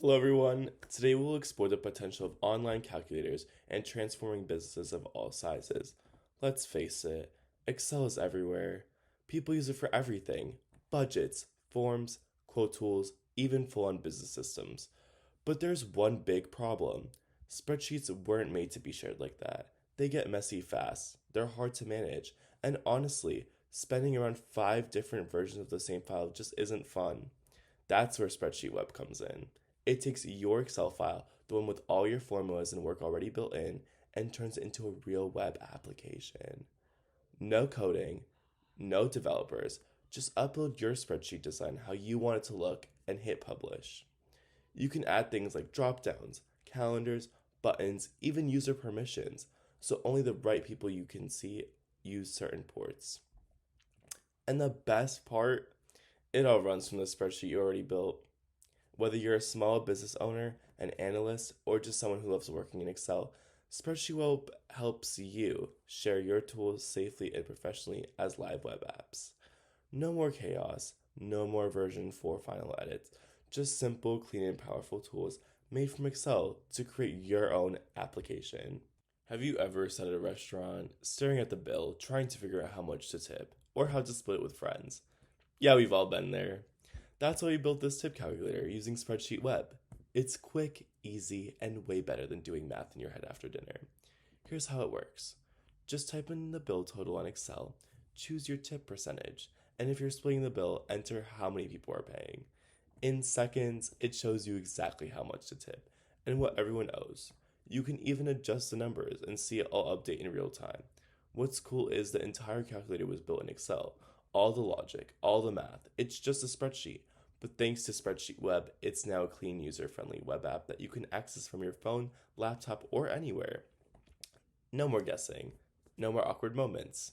Hello, everyone. Today we'll explore the potential of online calculators and transforming businesses of all sizes. Let's face it, Excel is everywhere. People use it for everything: budgets, forms, quote tools, even full on business systems. But there's one big problem: spreadsheets weren't made to be shared like that. They get messy fast, they're hard to manage, and honestly, spending around 5 different versions of the same file just isn't fun. That's where SpreadsheetWeb comes in. It takes your Excel file, the one with all your formulas and work already built in, and turns it into a real web application. No coding, no developers, just upload your spreadsheet design how you want it to look and hit publish. You can add things like drop downs, calendars, buttons, even user permissions, so only the right people you can see use certain ports. And the best part, it all runs from the spreadsheet you already built. Whether you're a small business owner, an analyst, or just someone who loves working in Excel, SpreadsheetWeb helps you share your tools safely and professionally as live web apps. No more chaos, no more version 4 final edits, just simple, clean, and powerful tools made from Excel to create your own application. Have you ever sat at a restaurant, staring at the bill, trying to figure out how much to tip, or how to split it with friends? Yeah, we've all been there. That's why we built this tip calculator using SpreadsheetWeb. It's quick, easy, and way better than doing math in your head after dinner. Here's how it works. Just type in the bill total on Excel, choose your tip percentage, and if you're splitting the bill, enter how many people are paying. In seconds, it shows you exactly how much to tip and what everyone owes. You can even adjust the numbers and see it all update in real time. What's cool is the entire calculator was built in Excel. All the logic, all the math, it's just a spreadsheet. But thanks to SpreadsheetWeb, it's now a clean, user friendly web app that you can access from your phone, laptop, or anywhere. No more guessing, no more awkward moments.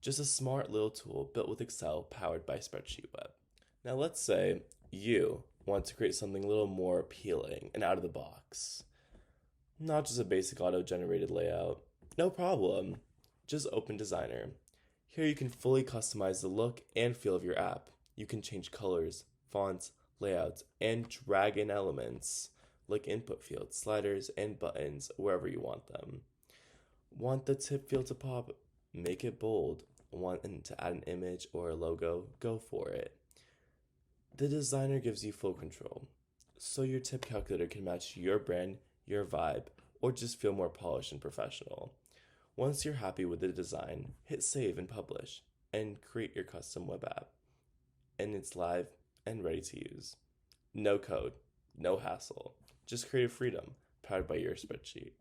Just a smart little tool built with Excel powered by SpreadsheetWeb. Now, let's say you want to create something a little more appealing and out of the box. Not just a basic auto generated layout. No problem. Just open Designer. Here you can fully customize the look and feel of your app. You can change colors, fonts, layouts, and drag in elements like input fields, sliders, and buttons wherever you want them. Want the tip field to pop? Make it bold. Want to add an image or a logo? Go for it. The designer gives you full control, so your tip calculator can match your brand, your vibe, or just feel more polished and professional. Once you're happy with the design, hit save and publish, and create your custom web app. And it's live and ready to use. No code, no hassle, just creative freedom powered by your spreadsheet.